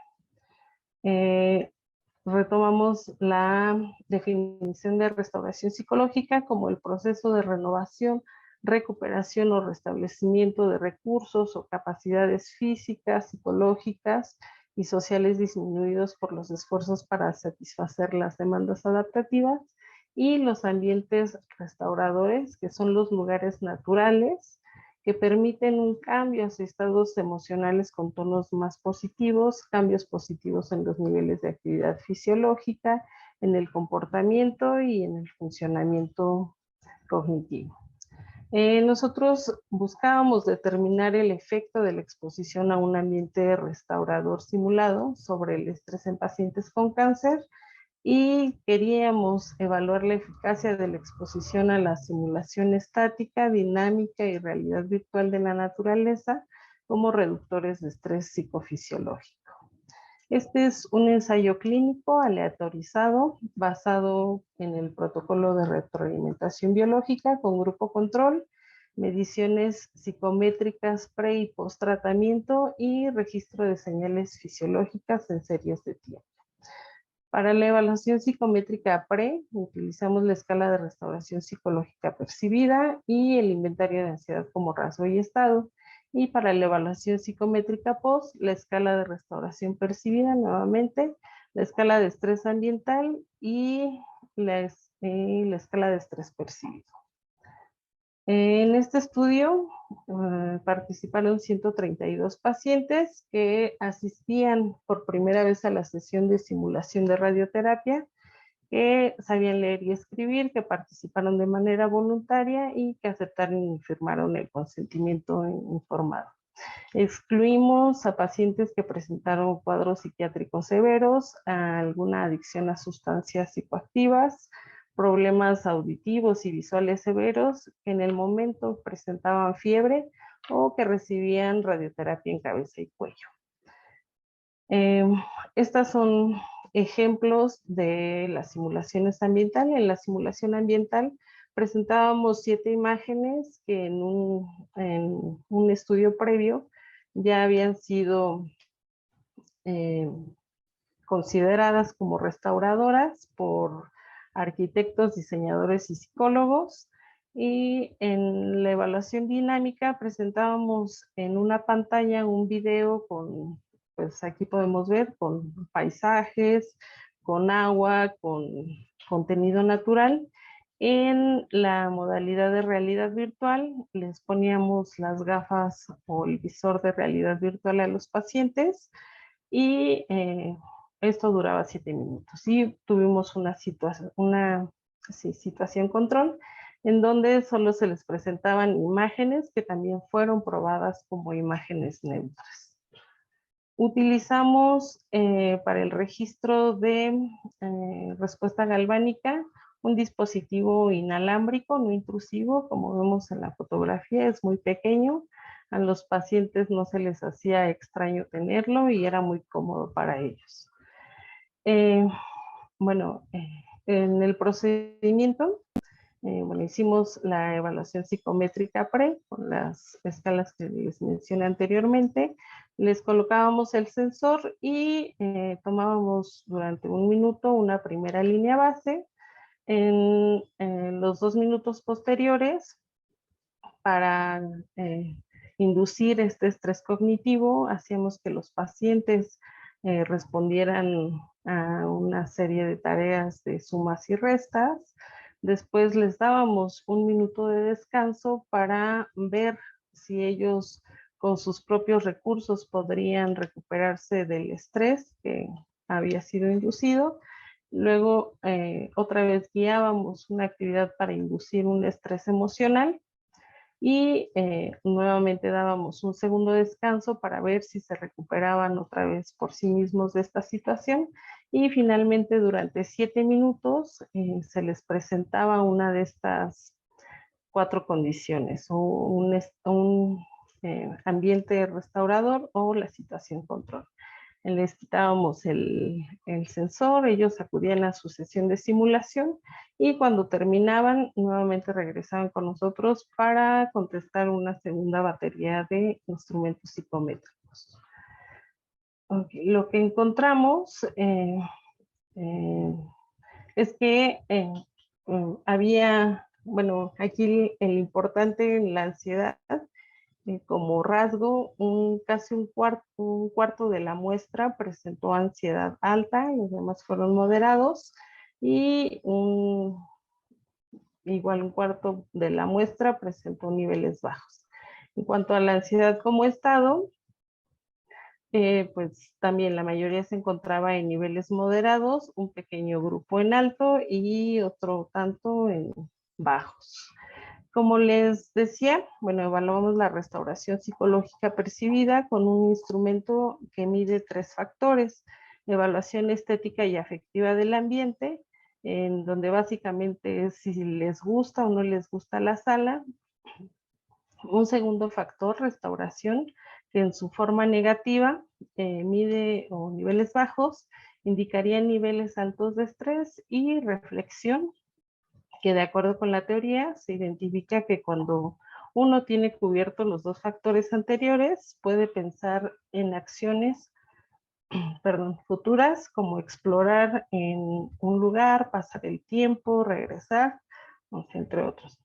Speaker 7: Retomamos la definición de restauración psicológica como el proceso de renovación, recuperación o restablecimiento de recursos o capacidades físicas, psicológicas y sociales disminuidos por los esfuerzos para satisfacer las demandas adaptativas, y los ambientes restauradores, que son los lugares naturales que permiten un cambio hacia estados emocionales con tonos más positivos, cambios positivos en los niveles de actividad fisiológica, en el comportamiento y en el funcionamiento cognitivo. Nosotros buscábamos determinar el efecto de la exposición a un ambiente restaurador simulado sobre el estrés en pacientes con cáncer, y queríamos evaluar la eficacia de la exposición a la simulación estática, dinámica y realidad virtual de la naturaleza como reductores de estrés psicofisiológico. Este es un ensayo clínico aleatorizado basado en el protocolo de retroalimentación biológica con grupo control, mediciones psicométricas pre y post tratamiento y registro de señales fisiológicas en series de tiempo. Para la evaluación psicométrica pre, utilizamos la escala de restauración psicológica percibida y el inventario de ansiedad como rasgo y estado. Y para la evaluación psicométrica post, la escala de restauración percibida nuevamente, la escala de estrés ambiental y la escala de estrés percibido. En este estudio participaron 132 pacientes que asistían por primera vez a la sesión de simulación de radioterapia, que sabían leer y escribir, que participaron de manera voluntaria y que aceptaron y firmaron el consentimiento informado. Excluimos a pacientes que presentaron cuadros psiquiátricos severos, alguna adicción a sustancias psicoactivas, problemas auditivos y visuales severos, que en el momento presentaban fiebre o que recibían radioterapia en cabeza y cuello. Estas son ejemplos de las simulaciones ambientales. En la simulación ambiental presentábamos 7 imágenes que en un estudio previo ya habían sido consideradas como restauradoras por arquitectos, diseñadores y psicólogos. Y en la evaluación dinámica presentábamos en una pantalla un video con, pues aquí podemos ver, con paisajes, con agua, con contenido natural. En la modalidad de realidad virtual les poníamos las gafas o el visor de realidad virtual a los pacientes y esto duraba 7 minutos. Y tuvimos una situación control en donde solo se les presentaban imágenes que también fueron probadas como imágenes neutras. Utilizamos para el registro de respuesta galvánica un dispositivo inalámbrico no intrusivo, como vemos en la fotografía, es muy pequeño. A los pacientes no se les hacía extraño tenerlo y era muy cómodo para ellos. En el procedimiento, hicimos la evaluación psicométrica pre con las escalas que les mencioné anteriormente. Les colocábamos el sensor y tomábamos durante 1 minuto una primera línea base. En los 2 minutos posteriores, para inducir este estrés cognitivo, hacíamos que los pacientes respondieran a una serie de tareas de sumas y restas. Después les dábamos 1 minuto de descanso para ver si ellos con sus propios recursos podrían recuperarse del estrés que había sido inducido. Luego, otra vez guiábamos una actividad para inducir un estrés emocional y nuevamente dábamos un segundo descanso para ver si se recuperaban otra vez por sí mismos de esta situación. Y finalmente, durante 7 minutos, se les presentaba una de estas 4 condiciones, o un ambiente restaurador o la situación control. Les quitábamos el sensor, ellos acudían a su sesión de simulación y cuando terminaban nuevamente regresaban con nosotros para contestar una segunda batería de instrumentos psicométricos. Okay. Lo que encontramos es que había, bueno, aquí el importante en la ansiedad, como rasgo, casi un cuarto de la muestra presentó ansiedad alta, los demás fueron moderados, y igual un cuarto de la muestra presentó niveles bajos. En cuanto a la ansiedad como estado, pues también la mayoría se encontraba en niveles moderados, un pequeño grupo en alto y otro tanto en bajos. Como les decía, bueno, evaluamos la restauración psicológica percibida con un instrumento que mide 3 factores: evaluación estética y afectiva del ambiente, en donde básicamente es si les gusta o no les gusta la sala. Un segundo factor, restauración, que en su forma negativa mide o niveles bajos, indicaría niveles altos de estrés, y reflexión, que de acuerdo con la teoría se identifica que cuando uno tiene cubiertos los 2 factores anteriores, puede pensar en acciones futuras, como explorar en un lugar, pasar el tiempo, regresar, entre otros.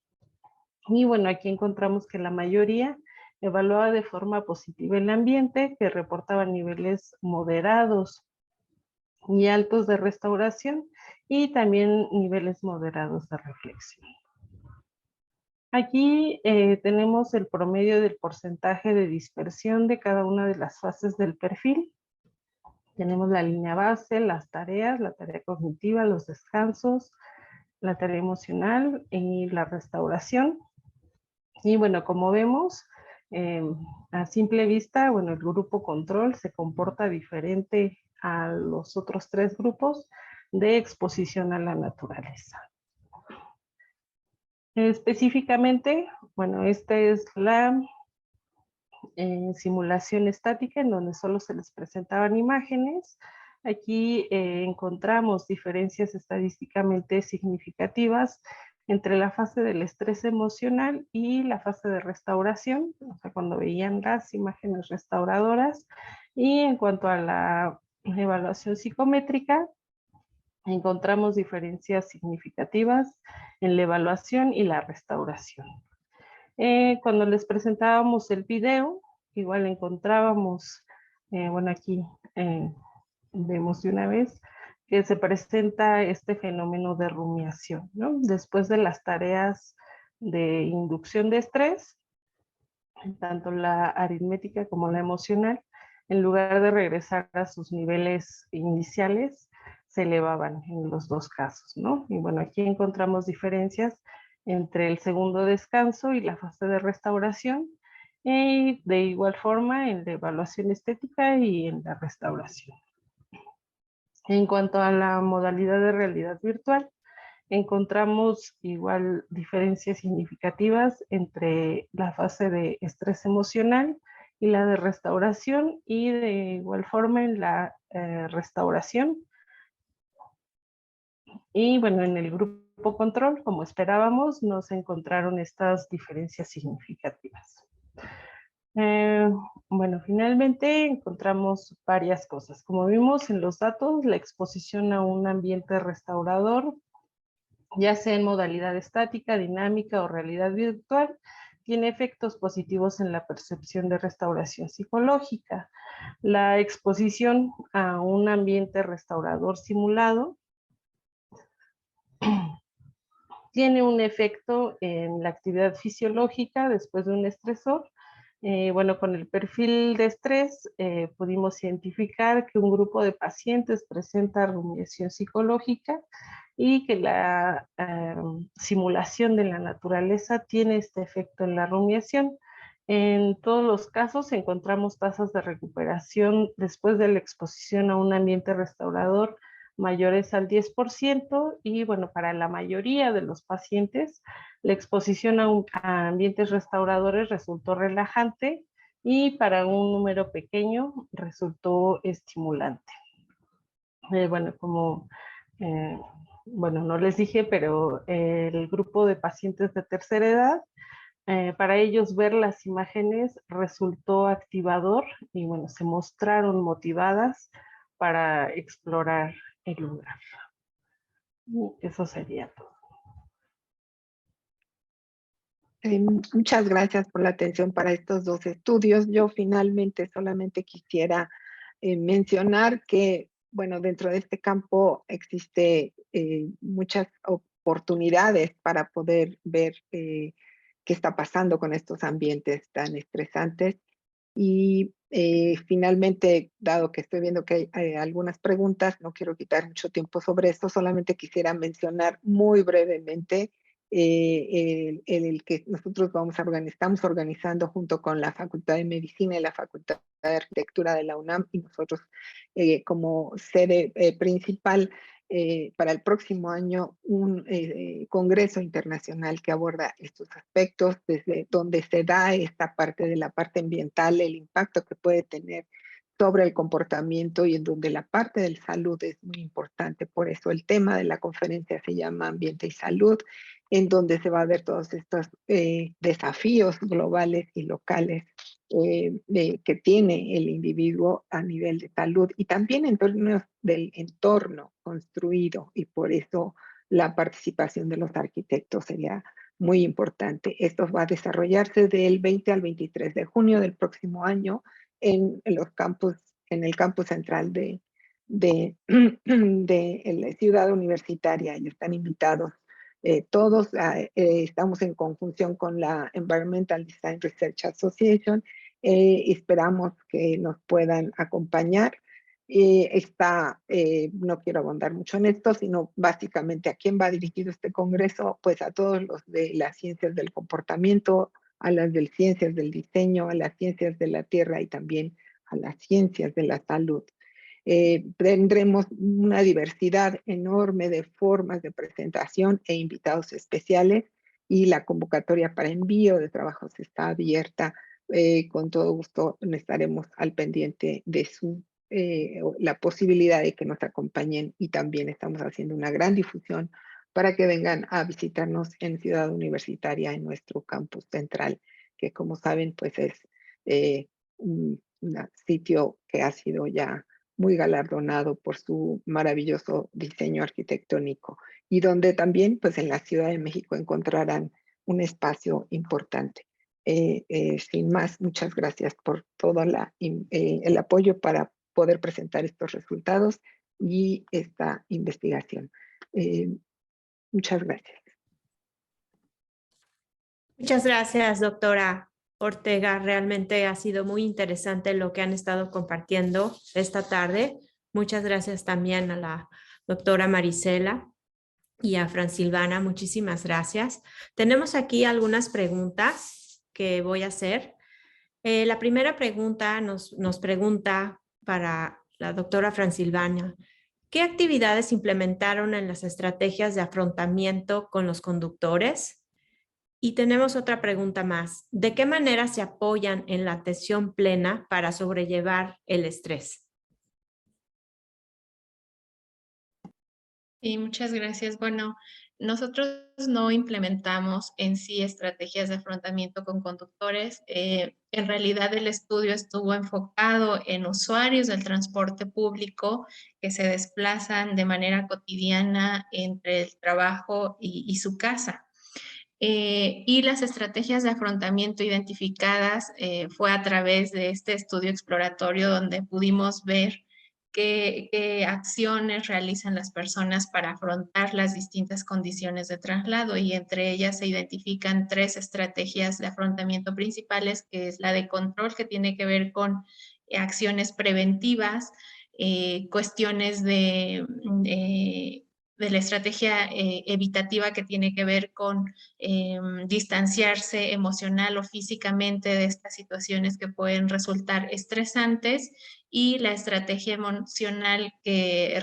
Speaker 7: Y bueno, aquí encontramos que la mayoría evaluaba de forma positiva el ambiente, que reportaba niveles moderados y altos de restauración, y también niveles moderados de reflexión. Aquí tenemos el promedio del porcentaje de dispersión de cada una de las fases del perfil. Tenemos la línea base, las tareas, la tarea cognitiva, los descansos, la tarea emocional y la restauración. Y bueno, como vemos, a simple vista, bueno, el grupo control se comporta diferente a los otros 3 grupos de exposición a la naturaleza. Específicamente, bueno, esta es la simulación estática, en donde solo se les presentaban imágenes. Aquí encontramos diferencias estadísticamente significativas entre la fase del estrés emocional y la fase de restauración, o sea, cuando veían las imágenes restauradoras. Y en cuanto a la evaluación psicométrica, encontramos diferencias significativas en la evaluación y la restauración. Cuando les presentábamos el video, igual encontrábamos, bueno, aquí vemos de una vez que se presenta este fenómeno de rumiación, ¿no? Después de las tareas de inducción de estrés, tanto la aritmética como la emocional, en lugar de regresar a sus niveles iniciales, se elevaban en los 2 casos, ¿no? Y bueno, aquí encontramos diferencias entre el segundo descanso y la fase de restauración, y de igual forma en la evaluación estética y en la restauración. En cuanto a la modalidad de realidad virtual, encontramos igual diferencias significativas entre la fase de estrés emocional y la de restauración, y de igual forma en la restauración. Y bueno, en el grupo control, como esperábamos, no se encontraron estas diferencias significativas. Bueno, finalmente encontramos varias cosas. Como vimos en los datos, la exposición a un ambiente restaurador, ya sea en modalidad estática, dinámica o realidad virtual, tiene efectos positivos en la percepción de restauración psicológica. La exposición a un ambiente restaurador simulado tiene un efecto en la actividad fisiológica después de un estresor. Bueno, con el perfil de estrés pudimos identificar que un grupo de pacientes presenta rumiación psicológica, y que la simulación de la naturaleza tiene este efecto en la rumiación. En todos los casos encontramos tasas de recuperación después de la exposición a un ambiente restaurador mayores al 10%, y bueno, para la mayoría de los pacientes la exposición a ambientes restauradores resultó relajante, y para un número pequeño resultó estimulante. Bueno, como bueno, no les dije, pero el grupo de pacientes de tercera edad Para ellos ver las imágenes resultó activador y bueno, se mostraron motivadas para explorar el lugar. Y eso sería todo.
Speaker 5: Muchas gracias por la atención para estos dos estudios. Yo finalmente solamente quisiera mencionar que, bueno, dentro de este campo existe muchas oportunidades para poder ver qué está pasando con estos ambientes tan estresantes. Y finalmente, dado que estoy viendo que hay algunas preguntas, no quiero quitar mucho tiempo sobre esto, solamente quisiera mencionar muy brevemente el que nosotros estamos organizando junto con la Facultad de Medicina y la Facultad de Arquitectura de la UNAM, y nosotros como sede principal para el próximo año un congreso internacional que aborda estos aspectos, desde donde se da esta parte de la parte ambiental, el impacto que puede tener sobre el comportamiento, y en donde la parte de la salud es muy importante. Por eso el tema de la conferencia se llama Ambiente y Salud, en donde se va a ver todos estos desafíos globales y locales que tiene el individuo a nivel de salud, y también en términos del entorno construido, y por eso la participación de los arquitectos sería muy importante. Esto va a desarrollarse del 20 al 23 de junio del próximo año en los campus, en el campus central de la ciudad universitaria, y están invitados todos. Estamos en conjunción con la Environmental Design Research Association. Esperamos que nos puedan acompañar. No quiero abundar mucho en esto, sino básicamente a quién va dirigido este congreso, pues a todos los de las ciencias del comportamiento, a las de ciencias del diseño, a las ciencias de la tierra y también a las ciencias de la salud. Tendremos una diversidad enorme de formas de presentación e invitados especiales, y la convocatoria para envío de trabajos está abierta. Con todo gusto estaremos al pendiente de la posibilidad de que nos acompañen, y también estamos haciendo una gran difusión para que vengan a visitarnos en Ciudad Universitaria, en nuestro campus central, que como saben pues es un sitio que ha sido ya muy galardonado por su maravilloso diseño arquitectónico, y donde también pues en la Ciudad de México encontrarán un espacio importante. Sin más, muchas gracias por todo el apoyo para poder presentar estos resultados y esta investigación. Muchas gracias.
Speaker 1: Muchas gracias, doctora Ortega. Realmente ha sido muy interesante lo que han estado compartiendo esta tarde. Muchas gracias también a la doctora Marisela y a Fran Silvana. Muchísimas gracias. Tenemos aquí algunas preguntas que voy a hacer. La primera pregunta nos pregunta para la doctora Fran Silvana: ¿qué actividades implementaron en las estrategias de afrontamiento con los conductores? Y tenemos otra pregunta más: ¿de qué manera se apoyan en la atención plena para sobrellevar el estrés?
Speaker 6: Sí, muchas gracias. Bueno, nosotros no implementamos en sí estrategias de afrontamiento con conductores. En realidad el estudio estuvo enfocado en usuarios del transporte público que se desplazan de manera cotidiana entre el trabajo y su casa. Y las estrategias de afrontamiento identificadas fue a través de este estudio exploratorio, donde pudimos ver qué acciones realizan las personas para afrontar las distintas condiciones de traslado, y entre ellas se identifican 3 estrategias de afrontamiento principales, que es la de control, que tiene que ver con acciones preventivas, cuestiones de la estrategia evitativa, que tiene que ver con distanciarse emocional o físicamente de estas situaciones que pueden resultar estresantes, y la estrategia emocional, que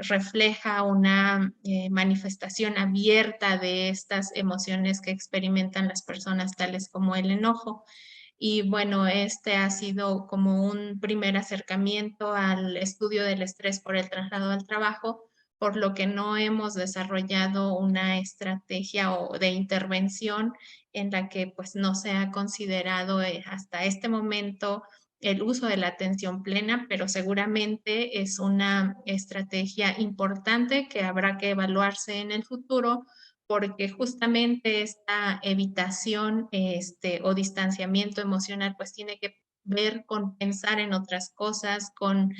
Speaker 6: refleja una manifestación abierta de estas emociones que experimentan las personas, tales como el enojo. Y bueno, este ha sido como un primer acercamiento al estudio del estrés por el traslado al trabajo, por lo que no hemos desarrollado una estrategia de intervención en la que pues no se ha considerado hasta este momento el uso de la atención plena, pero seguramente es una estrategia importante que habrá que evaluarse en el futuro, porque justamente esta evitación o distanciamiento emocional pues tiene que ver con pensar en otras cosas, con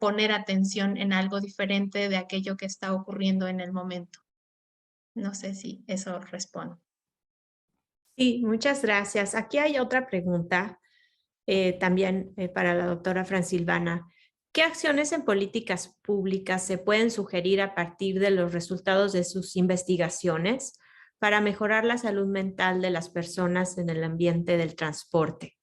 Speaker 6: poner atención en algo diferente de aquello que está ocurriendo en el momento. No sé si eso responde.
Speaker 1: Sí, muchas gracias. Aquí hay otra pregunta también para la doctora Fransilvana. ¿Qué acciones en políticas públicas se pueden sugerir a partir de los resultados de sus investigaciones para mejorar la salud mental de las personas en el ambiente del transporte?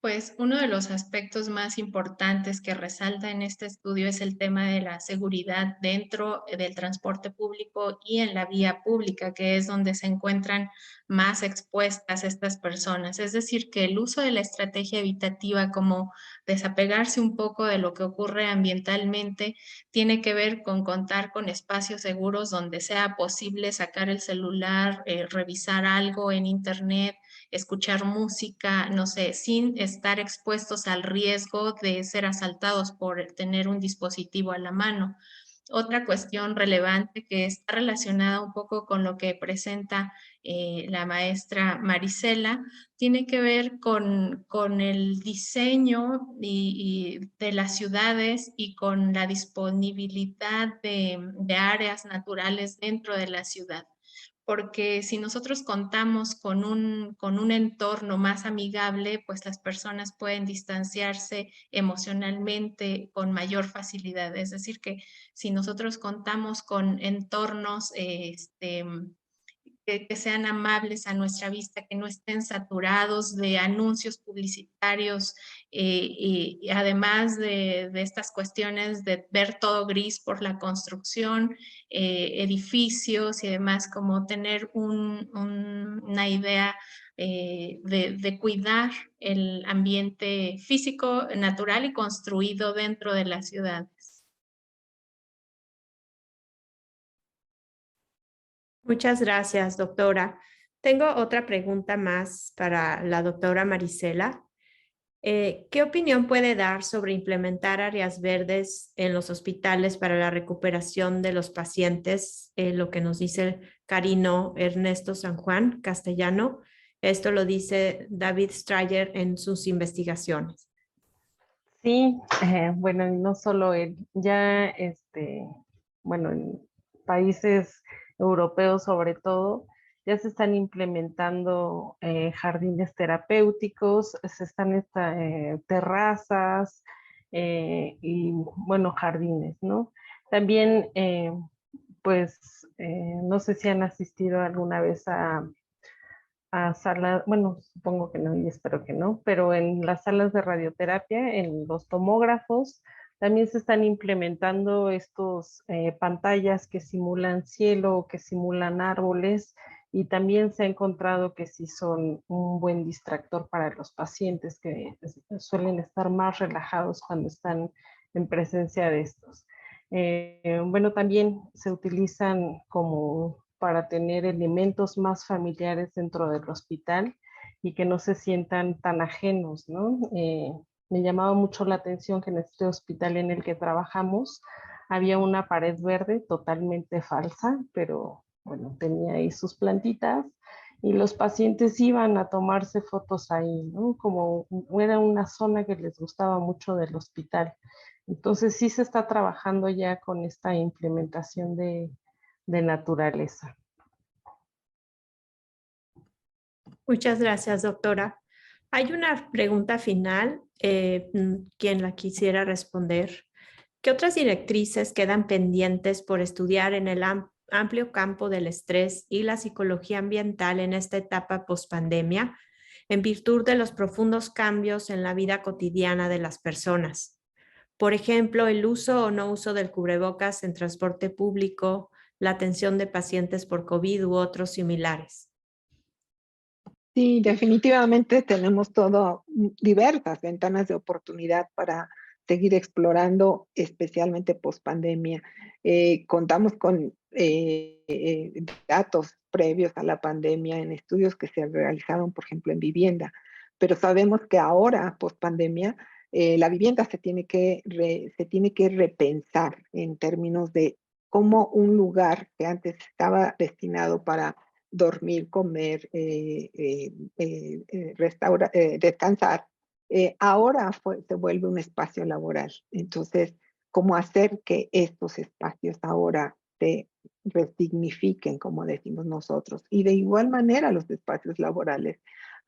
Speaker 6: Pues uno de los aspectos más importantes que resalta en este estudio es el tema de la seguridad dentro del transporte público y en la vía pública, que es donde se encuentran más expuestas estas personas. Es decir, que el uso de la estrategia evitativa, como desapegarse un poco de lo que ocurre ambientalmente, tiene que ver con contar con espacios seguros donde sea posible sacar el celular, revisar algo en internet, escuchar música, no sé, sin estar expuestos al riesgo de ser asaltados por tener un dispositivo a la mano. Otra cuestión relevante que está relacionada un poco con lo que presenta la maestra Marisela, tiene que ver con el diseño de las ciudades y con la disponibilidad de áreas naturales dentro de la ciudad. Porque si nosotros contamos con un entorno más amigable, pues las personas pueden distanciarse emocionalmente con mayor facilidad. Es decir, que si nosotros contamos con entornos que sean amables a nuestra vista, que no estén saturados de anuncios publicitarios, y además de estas cuestiones de ver todo gris por la construcción, edificios y demás, como tener una idea de cuidar el ambiente físico, natural y construido dentro de las ciudades.
Speaker 1: Muchas gracias, doctora. Tengo otra pregunta más para la doctora Marisela. ¿Qué opinión puede dar sobre implementar áreas verdes en los hospitales para la recuperación de los pacientes? Lo que nos dice Carino Ernesto San Juan, castellano. Esto lo dice David Strayer en sus investigaciones.
Speaker 7: Sí, bueno, y no solo él, ya bueno, en países europeos sobre todo, ya se están implementando jardines terapéuticos, se están terrazas y, bueno, jardines, ¿no? También, pues, no sé si han asistido alguna vez a salas, bueno, supongo que no y espero que no, pero en las salas de radioterapia, en los tomógrafos, también se están implementando estos pantallas que simulan cielo, que simulan árboles, y también se ha encontrado que sí son un buen distractor para los pacientes que suelen estar más relajados cuando están en presencia de estos. Bueno, también se utilizan como para tener elementos más familiares dentro del hospital y que no se sientan tan ajenos, ¿no? Me llamaba mucho la atención que en este hospital en el que trabajamos había una pared verde totalmente falsa, pero bueno, tenía ahí sus plantitas y los pacientes iban a tomarse fotos ahí, ¿no? Como era una zona que les gustaba mucho del hospital. Entonces sí se está trabajando ya con esta implementación de naturaleza.
Speaker 1: Muchas gracias, doctora. Hay una pregunta final, quien la quisiera responder. ¿Qué otras directrices quedan pendientes por estudiar en el amplio campo del estrés y la psicología ambiental en esta etapa pospandemia, en virtud de los profundos cambios en la vida cotidiana de las personas? Por ejemplo, el uso o no uso del cubrebocas en transporte público, la atención de pacientes por COVID u otros similares.
Speaker 5: Sí, definitivamente tenemos diversas ventanas de oportunidad para seguir explorando, especialmente post pandemia. Contamos con datos previos a la pandemia en estudios que se realizaron, por ejemplo, en vivienda, pero sabemos que ahora, post pandemia, la vivienda se tiene que repensar en términos de cómo un lugar que antes estaba destinado para dormir, comer, descansar, ahora se vuelve un espacio laboral. Entonces, ¿cómo hacer que estos espacios ahora se resignifiquen, como decimos nosotros? Y de igual manera los espacios laborales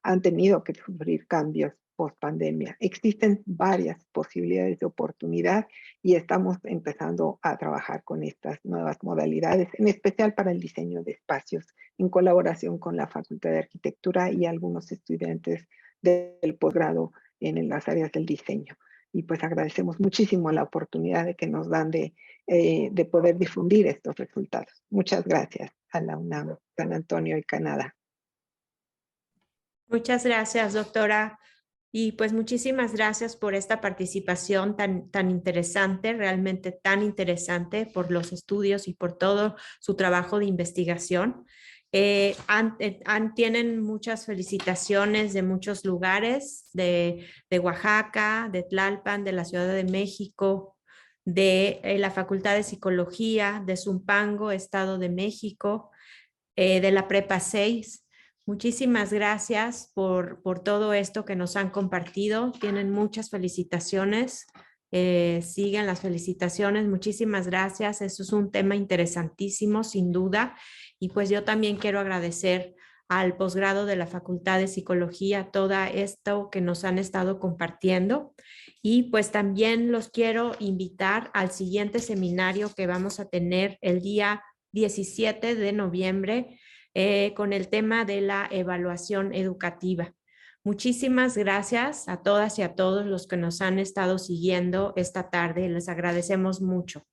Speaker 5: han tenido que sufrir cambios post pandemia. Existen varias posibilidades de oportunidad y estamos empezando a trabajar con estas nuevas modalidades, en especial para el diseño de espacios, en colaboración con la Facultad de Arquitectura y algunos estudiantes del posgrado en las áreas del diseño. Y pues agradecemos muchísimo la oportunidad de que nos dan de poder difundir estos resultados. Muchas gracias a la UNAM, San Antonio y Canadá.
Speaker 1: Muchas gracias, doctora. Y pues muchísimas gracias por esta participación tan interesante, realmente tan interesante por los estudios y por todo su trabajo de investigación. Tienen muchas felicitaciones de muchos lugares, de Oaxaca, de Tlalpan, de la Ciudad de México, de la Facultad de Psicología, de Zumpango, Estado de México, de la Prepa 6. Muchísimas gracias por todo esto que nos han compartido. Tienen muchas felicitaciones. Siguen las felicitaciones. Muchísimas gracias. Eso es un tema interesantísimo, sin duda. Y pues yo también quiero agradecer al posgrado de la Facultad de Psicología todo esto que nos han estado compartiendo. Y pues también los quiero invitar al siguiente seminario que vamos a tener el día 17 de noviembre, con el tema de la evaluación educativa. Muchísimas gracias a todas y a todos los que nos han estado siguiendo esta tarde. Les agradecemos mucho.